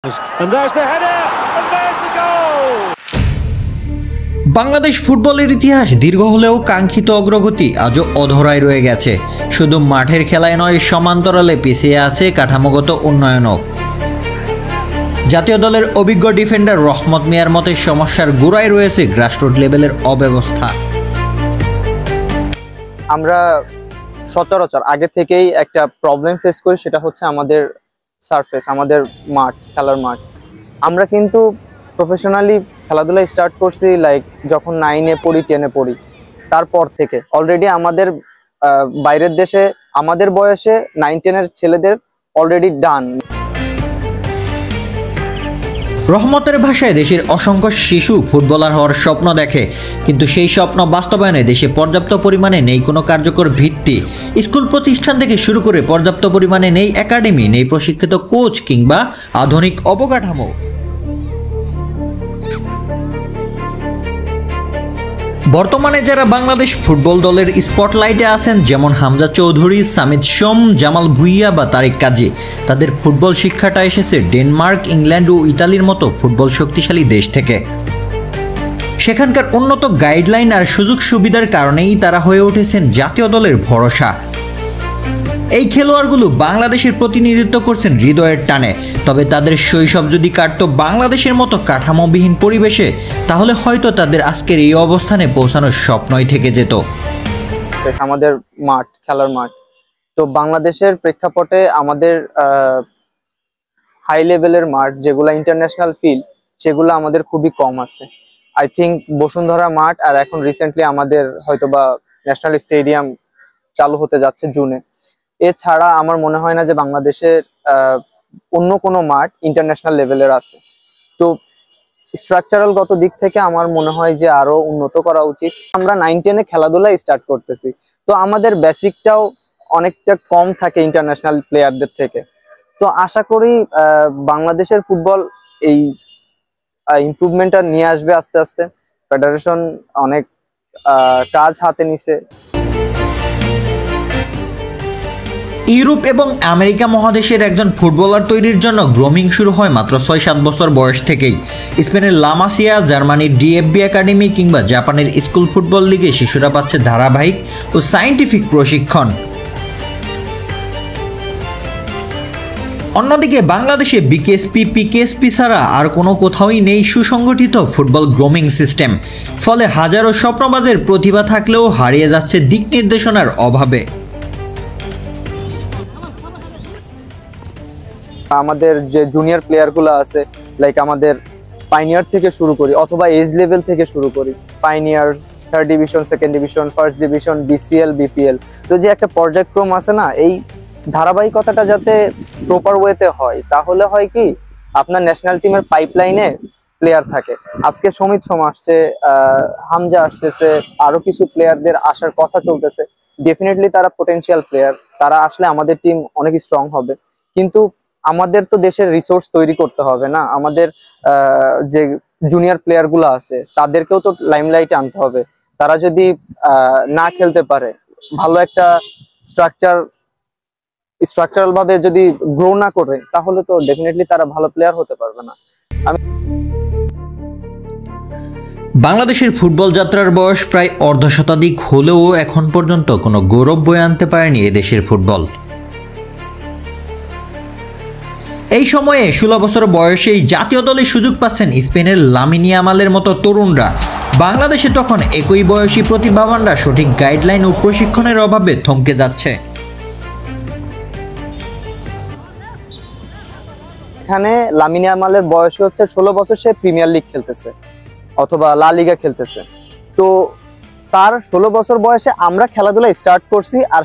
And there's the header, and there's the goal! Bangladesh ফুটবলের ইতিহাস দীর্ঘ হলেও কাঙ্ক্ষিত অগ্রগতি আজও অধরায় রয়ে গেছে। শুধু মাঠের খেলায় নয়, সমান্তরালে পিছিয়ে আছে কাঠামোগত উন্নয়নও। জাতীয় দলের অভিজ্ঞ ডিফেন্ডার রহমত মিয়ার মতে সমস্যার গোড়ায় রয়েছে গ্রাসরুট লেভেলের অব্যবস্থা। আমরা সচরাচর আগে থেকেই একটা প্রবলেম ফেস করি, সেটা হচ্ছে আমাদের সারফেস, আমাদের মাঠ, খেলার মাঠ। আমরা কিন্তু প্রফেশনালি খেলাধুলা স্টার্ট করছি লাইক যখন 9-এ পড়ি, 10-এ পড়ি, তারপর থেকে অলরেডি আমাদের বাইরের দেশে আমাদের বয়সে 9-10-এর ছেলেদের অলরেডি ডান। রহমতের ভাষায় দেশের অসংখ্য শিশু ফুটবলার হওয়ার স্বপ্ন দেখে, কিন্তু সেই স্বপ্ন বাস্তবায়নে দেশে পর্যাপ্ত পরিমাণে নেই কোনো কার্যকর ভিত্তি। স্কুল প্রতিষ্ঠান থেকে শুরু করে পর্যাপ্ত পরিমাণে নেই একাডেমি, নেই প্রশিক্ষিত কোচ কিংবা আধুনিক অবকাঠামো। বর্তমানে যারা বাংলাদেশ ফুটবল দলের স্পটলাইটে আছেন, যেমন হামজা চৌধুরী, সামিদ সোম, জামাল ভুইয়া বা তারিক কাজী, তাদের ফুটবল শিক্ষাটা এসেছে ডেনমার্ক, ইংল্যান্ড ও ইতালির মতো ফুটবল শক্তিশালী দেশ থেকে। সেখানকার উন্নত গাইডলাইন আর সুযোগ সুবিধার কারণেই তারা হয়ে উঠেছেন জাতীয় দলের ভরসা। এই খেলোয়াড়গুলো বাংলাদেশের প্রতিনিধিত্ব করছেন হৃদয়ের টানে। তবে তাদের শৈশব যদি কাটতো বাংলাদেশের মতো কাঠামোবিহীন পরিবেশে, তাহলে হয়তো তাদের আজকের এই অবস্থানে পৌঁছানোর স্বপ্নই থেকে যেত। আমাদের মাঠ, খেলার মাঠ, তো বাংলাদেশের প্রেক্ষাপটে আমাদের হাই লেভেলের মাঠ যেগুলো ইন্টারন্যাশনাল ফিল্ড, সেগুলো আমাদের খুবই কম আছে। আই থিঙ্ক বসুন্ধরা মাঠ আর এখন রিসেন্টলি আমাদের হয়তোবা ন্যাশনাল স্টেডিয়াম চালু হতে যাচ্ছে জুনে। এছাড়া আমার মনে হয় না যে বাংলাদেশের অন্য কোনো মাঠ ইন্টারন্যাশনাল লেভেলের আছে। তো স্ট্রাকচারাল গত দিক থেকে আমার মনে হয় যে আরো উন্নত করা উচিত। আমরা 9-10-এ খেলাধুলা স্টার্ট করতেছি, তো আমাদের বেসিকটাও অনেকটা কম থাকে ইন্টারন্যাশনাল প্লেয়ারদের থেকে। তো আশা করি বাংলাদেশের ফুটবল এই ইমপ্রুভমেন্টটা নিয়ে আসবে আস্তে আস্তে। ফেডারেশন অনেক কাজ হাতে নিছে। ইউরোপ এবং আমেরিকা মহাদেশের একজন ফুটবলার তৈরির জন্য গ্রোমিং শুরু হয় মাত্র 6-7 বছর বয়স থেকেই। স্পেনের লামাসিয়া, জার্মানির ডিএফবি একাডেমি কিংবা জাপানের স্কুল ফুটবল লিগে শিশুরা পাচ্ছে ধারাবাহিক ও সায়েন্টিফিক প্রশিক্ষণ। অন্যদিকে বাংলাদেশে বিকেএসপি, পিকেএসপি ছাড়া আর কোনো কোথাওই নেই সুসংগঠিত ফুটবল গ্রোমিং সিস্টেম। ফলে হাজারো স্বপ্নবাজের প্রতিভা থাকলেও হারিয়ে যাচ্ছে দিক নির্দেশনার অভাবে। আমাদের যে জুনিয়র প্লেয়ারগুলো আছে, লাইক আমাদের পাইনিয়ার থেকে শুরু করি অথবা এজ লেভেল থেকে শুরু করি, pioneer, 3rd division, 2nd division, 1st division, BCL, BPL, তো যে একটা পর্যায়ক্রম আছে না, এই ধারাবাহিকতাটা যাতে প্রপার ওয়েতে হয়, তাহলে হয় কি আপনার ন্যাশনাল টিমের পাইপলাইনে প্লেয়ার থাকে। আজকে সমিত সোম আসছে, হামজা আসতেছে, আরো কিছু প্লেয়ারদের আসার কথা চলতেছে। ডেফিনেটলি তারা পোটেনশিয়াল প্লেয়ার, তারা আসলে আমাদের টিম অনেক স্ট্রং হবে। কিন্তু আমাদের তো দেশের রিসোর্স তৈরি করতে হবে না, আমাদের যে জুনিয়র প্লেয়ার গুলো আছে তাদেরকেও তো লাইমলাইটে আনতে হবে। তারা যদি না খেলতে পারে, ভালো একটা স্ট্রাকচারাল ভাবে যদি গ্রো না করে, তাহলে তো ডেফিনেটলি তারা ভালো প্লেয়ার হতে পারবে না। বাংলাদেশের ফুটবল যাত্রার বয়স প্রায় অর্ধশতাধিক হলেও এখন পর্যন্ত কোনো গৌরব বয়ে আনতে পারেনি এদেশের ফুটবল। এই সময়ে 16 বছর বয়সেই জাতীয় দলে সুযোগ পাচ্ছেন স্পেনের লামিন ইয়ামালের মতো তরুণরা। বাংলাদেশে তখন একই বয়সী প্রতিভাবানরা সঠিক গাইডলাইন ও প্রশিক্ষণের অভাবে থমকে যাচ্ছে। এখানে লামিন ইয়ামালের বয়স হচ্ছে 16 বছর, সে প্রিমিয়ার লিগ খেলতেছে অথবা লা লিগা খেলতেছে। তো তার 16 বছর বয়সে আমরা খেলাধুলা স্টার্ট করছি, আর